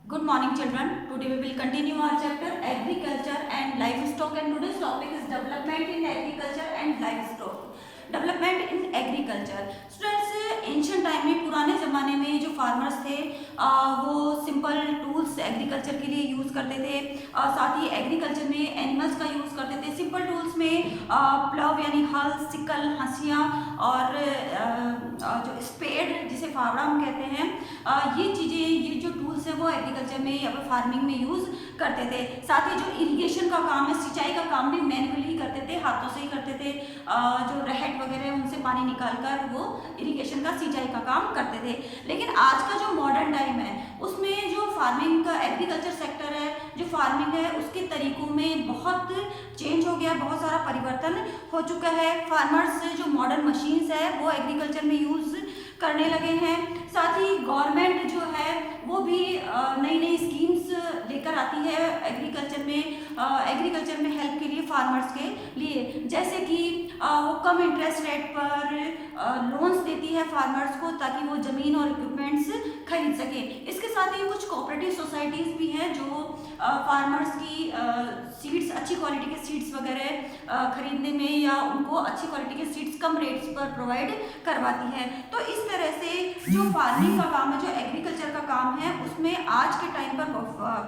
Good morning, children. Today we will continue our chapter Agriculture and Livestock, and today's topic is Development in Agriculture and Livestock. Development in agriculture. Students, ancient time में, पुराने ज़माने में जो farmers थे वो simple tools agriculture के लिए use करते थे। साथ ही एग्रीकल्चर में एनिमल्स का यूज़ करते थे। सिंपल टूल्स में प्लव यानी हल, सिकल, हंसियाँ और जो स्पेड जिसे फावड़ा हम कहते हैं, ये चीज़ें, ये जो टूल्स हैं वो एग्रीकल्चर में या फिर फार्मिंग में यूज़ करते थे। साथ ही जो इरिगेशन का काम है, सिंचाई का काम भी मैनुअली ही करते थे, हाथों से ही करते थे। जो रहट वगैरह उनसे पानी निकालकर वो इरिगेशन का, सिंचाई का काम करते थे। लेकिन आज का जो मॉडर्न टाइम है उसमें जो फार्मिंग का एग्रीकल्चर सेक्टर है, जो फार्मिंग है, उसके तरीकों में बहुत चेंज हो गया, बहुत सारा परिवर्तन हो चुका है। फार्मर्स जो मॉडर्न मशीन्स है वो एग्रीकल्चर में यूज़ करने लगे हैं। साथ ही गवर्नमेंट जो है वो भी नई नई स्कीम्स लेकर आती है एग्रीकल्चर में हेल्प के लिए, फार्मर्स के लिए। जैसे कि वो कम इंटरेस्ट रेट पर लोन्स देती है फार्मर्स को ताकि वो ज़मीन और इक्विपमेंट्स खरीद सके। इसके साथ ही कुछ कोऑपरेटिव सोसाइटीज़ भी हैं जो फार्मर्स की सीड्स, अच्छी क्वालिटी के सीड्स वगैरह खरीदने में या उनको अच्छी क्वालिटी के सीड्स कम रेट्स पर प्रोवाइड करवाती है। तो इस तरह से जो फार्मिंग का काम है, जो एग्रीकल्चर का काम है, उसमें आज के टाइम पर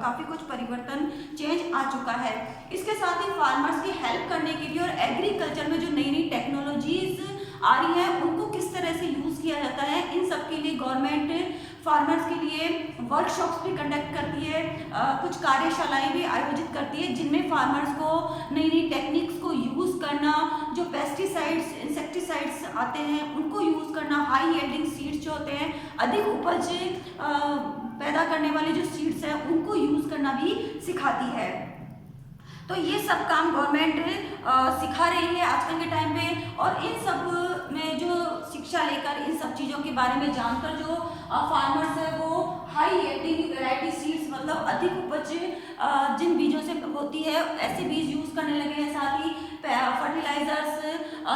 काफ़ी कुछ परिवर्तन, चेंज आ चुका है। इसके साथ ही फार्मर्स की हेल्प करने के लिए और एग्रीकल्चर में जो नई नई टेक्नोलॉजीज आ रही है उनको किस तरह से यूज़ किया जाता है, इन सब के लिए गवर्नमेंट फार्मर्स के लिए वर्कशॉप्स भी कंडक्ट करती है, कुछ कार्यशालाएं भी आयोजित करती है जिनमें फार्मर्स को नई नई टेक्निक्स को यूज़ करना, जो पेस्टिसाइड्स, इंसेक्टिसाइड्स आते हैं उनको यूज़ करना, हाई यील्डिंग सीड्स जो होते हैं, अधिक उपज पैदा करने वाले जो सीड्स हैं उनको यूज़ करना भी सिखाती है। तो ये सब काम गवर्नमेंट सिखा रही है आजकल के टाइम में, और इन सब में जो शिक्षा लेकर, इन सब चीज़ों के बारे में जानकर जो फार्मर्स है वो हाई यील्डिंग वैरायटी सीड्स, मतलब अधिक उपज जिन बीजों से होती है ऐसे बीज यूज़ करने लगे हैं। साथ ही फर्टिलाइजर्स,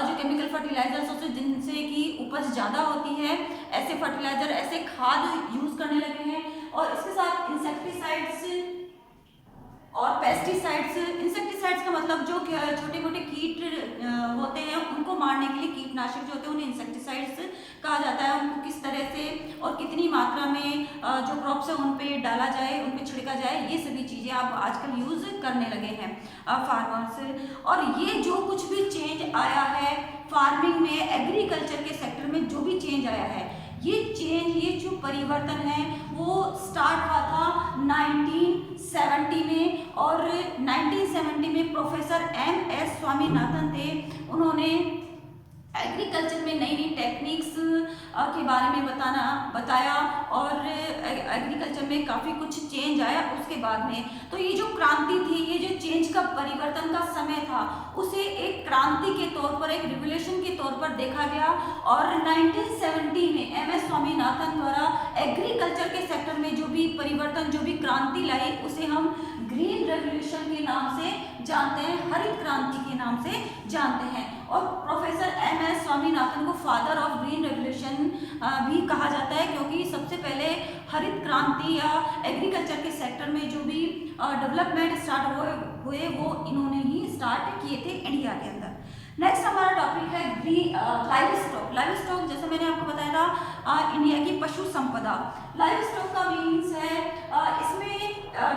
जो केमिकल फर्टिलाइजर्स होते हैं जिनसे कि उपज ज़्यादा होती है, ऐसे फर्टिलाइजर, ऐसे खाद यूज़ करने लगे हैं। और इसके साथ इंसेक्टिसाइड्स और पेस्टिसाइड्स। इंसेक्टिसाइड्स का मतलब जो छोटे मोटे कीट होते हैं उनको मारने के लिए कीटनाशक जो होते हैं उन्हें इंसेक्टिसाइड्स कहा जाता है। उनको किस तरह से और कितनी मात्रा में जो क्रॉप्स है उन पे डाला जाए, उन पे छिड़का जाए, ये सभी चीज़ें आप आजकल यूज़ करने लगे हैं फार्मर्स। और ये जो कुछ भी चेंज आया है फार्मिंग में, एग्रीकल्चर के सेक्टर में जो भी चेंज आया है, ये चेंज, ये जो परिवर्तन है वो स्टार्ट हुआ था 1970 में। और 1970 में प्रोफेसर MS स्वामीनाथन थे, उन्होंने एग्रीकल्चर में नई नई टेक्निक्स के बारे में बताया और एग्रीकल्चर में काफ़ी कुछ चेंज आया उसके बाद में। तो ये जो क्रांति थी, ये जो चेंज का, परिवर्तन का समय था, उसे एक क्रांति के तौर पर, एक रिवोल्यूशन के तौर पर देखा गया। और 1970 में MS स्वामीनाथन द्वारा एग्रीकल्चर के सेक्टर में जो भी परिवर्तन, जो भी क्रांति लाई, उसे हम ग्रीन रेवोल्यूशन के नाम से जानते हैं, हरित क्रांति के नाम से जानते हैं। और प्रोफेसर MS स्वामीनाथन को फादर ऑफ ग्रीन रेवोल्यूशन भी कहा जाता है, क्योंकि सबसे पहले हरित क्रांति या एग्रीकल्चर के सेक्टर में जो भी डेवलपमेंट स्टार्ट हुए वो इन्होंने ही स्टार्ट किए थे इंडिया के अंदर। नेक्स्ट हमारा टॉपिक है लाइवस्टॉक। लाइवस्टॉक, जैसे मैंने आपको बताया था, इंडिया की पशु संपदा। लाइवस्टॉक का मीन्स है इसमें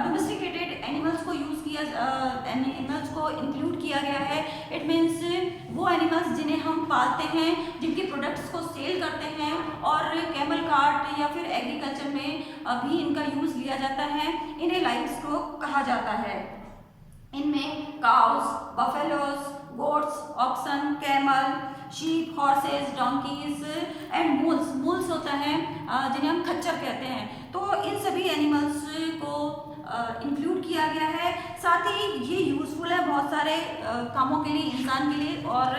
डोमेस्टिकेटेड एनिमल्स को एनिमल्स को इंक्लूड किया गया है। इट मीन्स वो एनिमल्स जिन्हें हम पालते हैं, जिनके प्रोडक्ट्स को सेल करते हैं, और कैमल कार्ट या फिर एग्रीकल्चर में भी इनका यूज़ लिया जाता है, इन्हें लाइवस्टॉक कहा जाता है। इनमें cows, buffaloes, goats, oxen, camel, sheep, horses, donkeys and mules होता है जिन्हें हम खच्चर कहते हैं। तो इन सभी एनिमल्स को इंक्लूड किया गया है। साथ ही ये यूज़फुल है बहुत सारे कामों के लिए, इंसान के लिए, और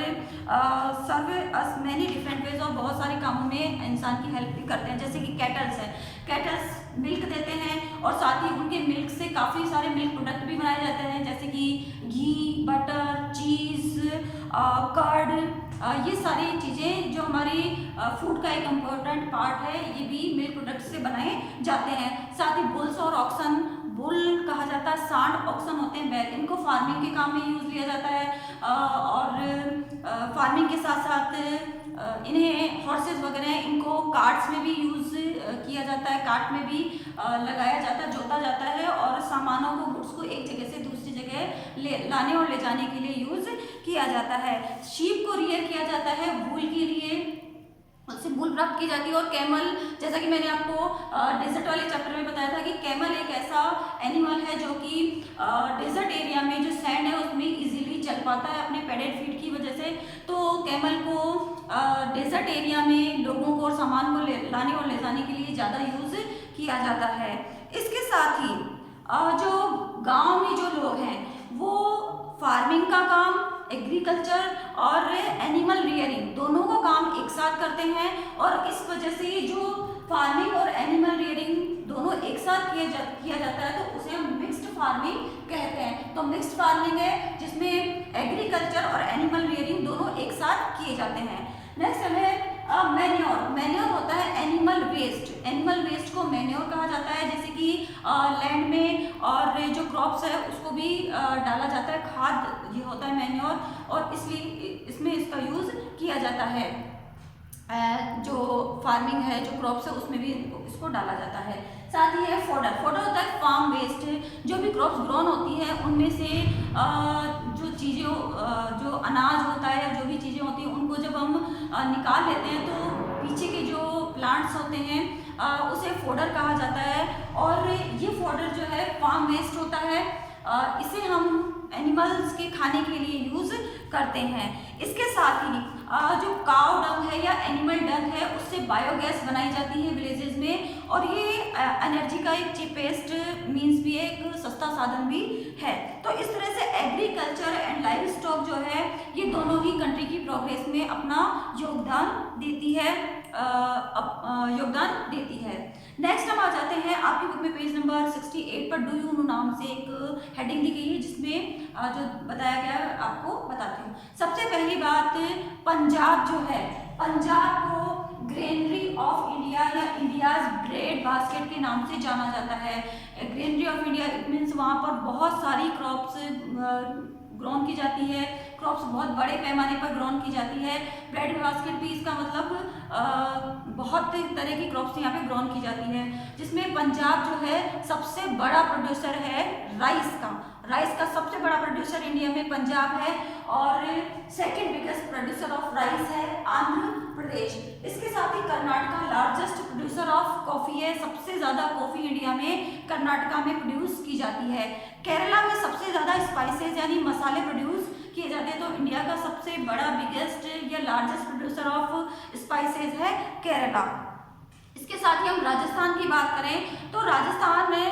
सर्व अस मैनी डिफरेंट वेज, और बहुत सारे कामों में इंसान की हेल्प भी करते हैं। जैसे कि कैटल्स है, कैटल्स मिल्क देते हैं और साथ ही उनके मिल्क से काफ़ी सारे मिल्क प्रोडक्ट भी बनाए जाते हैं, जैसे कि घी, बटर, चीज़, कर्ड, ये सारी चीज़ें जो हमारी फूड का एक इम्पोर्टेंट पार्ट है, ये भी मिल्क प्रोडक्ट से बनाए जाते हैं। साथ ही बुल्स और ऑक्सन ऑक्सन, बुल कहा जाता है, सांड ऑक्सन होते हैं बैल, इनको फार्मिंग के काम में यूज़ लिया जाता है। और फार्मिंग के साथ साथ इन्हें हॉर्सेस वगैरह हैं, इनको कार्ट्स में भी यूज़ किया जाता है, कार्ट में भी लगाया जाता है, जोता जाता है और सामानों को, गुड्स को एक जगह से दूसरी जगह लाने और ले जाने के लिए यूज़ किया जाता है। शीप को रियर किया जाता है वूल के लिए, उससे वूल प्राप्त की जाती है। और कैमल, जैसा कि मैंने आपको डेजर्ट वाले चैप्टर में बताया था कि कैमल एक ऐसा एनिमल है जो कि डेजर्ट एरिया में जो सैंड है उसमें इजीली चल पाता है अपने पैडेड फीट की वजह से। तो कैमल को डेजर्ट एरिया में लोगों को और सामान को लाने और ले जाने के लिए ज़्यादा यूज़ किया जाता है। इसके साथ ही जो गांव में जो लोग हैं वो फार्मिंग का काम, एग्रीकल्चर और एनिमल रियरिंग दोनों का काम एक साथ करते हैं। और इस वजह से जो फार्मिंग और एनिमल रियरिंग दोनों एक साथ किया जाता है तो उसे हम मिक्स्ड फार्मिंग कहते हैं। तो मिक्स्ड फार्मिंग है जिसमें एग्रीकल्चर और एनिमल रियरिंग दोनों एक साथ किए जाते हैं। नेक्स्ट है मैन्योर। मैन्योर होता है एनिमल वेस्ट। एनिमल वेस्ट को मैन्योर कहा जाता है, जैसे कि लैंड में और जो क्रॉप्स है उसको भी डाला जाता है, खाद ये होता है मैन्योर, और इसलिए इसमें इसका यूज़ किया जाता है। जो फार्मिंग है, जो क्रॉप्स है उसमें भी इसको डाला जाता है। साथ ही है फोडर। फोडर होता है फार्म वेस्ट, जो भी क्रॉप्स ग्रोन होती है उनमें से जो चीज़ें, जो अनाज होता है या जो भी चीज़ें होती हैं उनको जब हम निकाल लेते हैं तो पीछे के जो प्लांट्स होते हैं उसे फोडर कहा जाता है। और ये फोडर जो है फार्म वेस्ट होता है, इसे हम एनिमल्स के खाने के लिए यूज़ करते हैं। इसके साथ ही जो काउ डंग है या एनिमल डंग है उससे बायोगैस बनाई जाती है विलेजेस में, और ये एनर्जी का एक चीपेस्ट मींस भी है, एक सस्ता साधन भी है। तो इस तरह से एग्रीकल्चर एंड लाइव स्टॉक जो है ये दोनों ही कंट्री की प्रोग्रेस में अपना योगदान देती है। नेक्स्ट हम आ जाते हैं आपकी बुक में पेज नंबर 68 पर डू यू नो नाम से एक हेडिंग दी गई है जिसमें जो बताया गया है आपको बताती हूँ। सबसे पहली बात, पंजाब जो है, पंजाब को ग्रेनरी ऑफ इंडिया या इंडियाज ब्रेड बास्केट के नाम से जाना जाता है। Granary of India it means वहाँ पर बहुत सारी क्रॉप्स ग्रोन की जाती है, क्रॉप्स बहुत बड़े पैमाने पर ग्रोन की जाती है। ब्रेड बास्केट भी इसका मतलब बहुत तरह की क्रॉप्स यहाँ पे ग्रोन की जाती है, जिसमें पंजाब जो है सबसे बड़ा प्रोड्यूसर है राइस का। राइस का सबसे बड़ा प्रोड्यूसर इंडिया में पंजाब है, और second biggest producer of rice है आंध्र प्रदेश। इसके साथ ही Karnataka largest producer of coffee है, सबसे ज़्यादा कॉफ़ी इंडिया में कर्नाटका में प्रोड्यूस की जाती है। केरला में सबसे ज़्यादा स्पाइसेस यानी मसाले प्रोड्यूस किए जाते हैं, तो इंडिया का सबसे बड़ा बिगेस्ट या लार्जेस्ट प्रोड्यूसर ऑफ स्पाइसेस है केरला। इसके साथ ही हम राजस्थान की बात करें तो राजस्थान में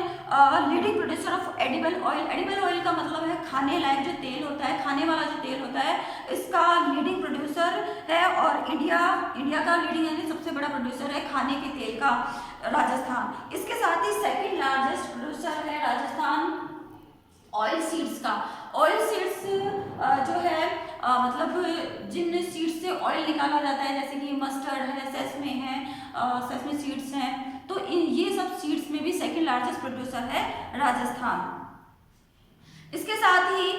leading producer of edible oil. Edible oil का मतलब है खाने लायक जो तेल होता है, खाने वाला जो तेल होता है, इसका लीडिंग प्रोड्यूसर है। और इंडिया का लीडिंग यानी सबसे बड़ा प्रोड्यूसर है खाने के तेल का राजस्थान। इसके साथ ही सेकेंड लार्जेस्ट प्रोड्यूसर है राजस्थान ऑयल सीड्स का। ऑयल सीड्स जो है मतलब जिन सीड्स से ऑयल निकाला जाता है, जैसे कि मस्टर्ड है, सेसमे है, सेसमे सीड्स हैं, तो ये सब सीड्स में भी सेकंड लार्जेस्ट प्रोड्यूसर है राजस्थान। इसके साथ ही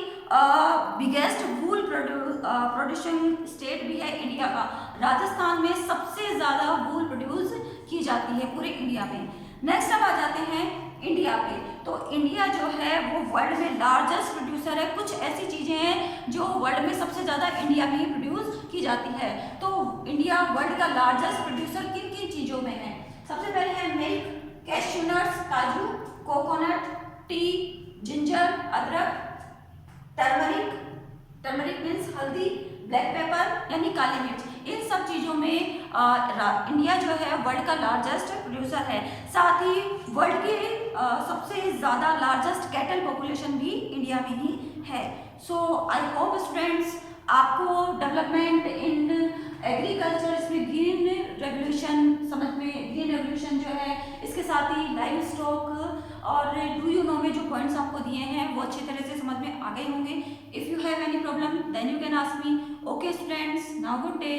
बिगेस्ट वूल प्रोड्यूसिंग स्टेट भी है इंडिया का। राजस्थान में सबसे ज़्यादा वूल प्रोड्यूस की जाती है पूरे इंडिया में। नेक्स्ट अब आ जाते हैं इंडिया पे। तो इंडिया जो है वो वर्ल्ड में लार्जेस्ट प्रोड्यूसर है। कुछ ऐसी चीज़ें हैं जो वर्ल्ड में सबसे ज़्यादा इंडिया में ही प्रोड्यूस की जाती है। तो इंडिया वर्ल्ड का लार्जेस्ट प्रोड्यूसर किन किन चीज़ों में है? सबसे पहले है मिल्क, कैश्यू नट्स, काजू, कोकोनट, टी, जिंजर, अदरक, टर्मरिक मीन्स हल्दी, ब्लैक पेपर यानी काली मिर्च। इन सब चीज़ों में इंडिया जो है वर्ल्ड का लार्जेस्ट प्रोड्यूसर है। साथ ही वर्ल्ड के सबसे ज़्यादा लार्जेस्ट कैटल पॉपुलेशन भी इंडिया में ही है। सो आई होप स्टूडेंट्स आपको डेवलपमेंट इन एग्रीकल्चर, इसमें ग्रीन रेवोल्यूशन समझ में, ग्रीन रेवोल्यूशन जो है, इसके साथ ही लाइव स्टॉक और डू यू नो में जो पॉइंट्स आपको दिए हैं वो अच्छी तरह से समझ में आ गए होंगे। If you have any problem then you can ask me. Okay students, now good day.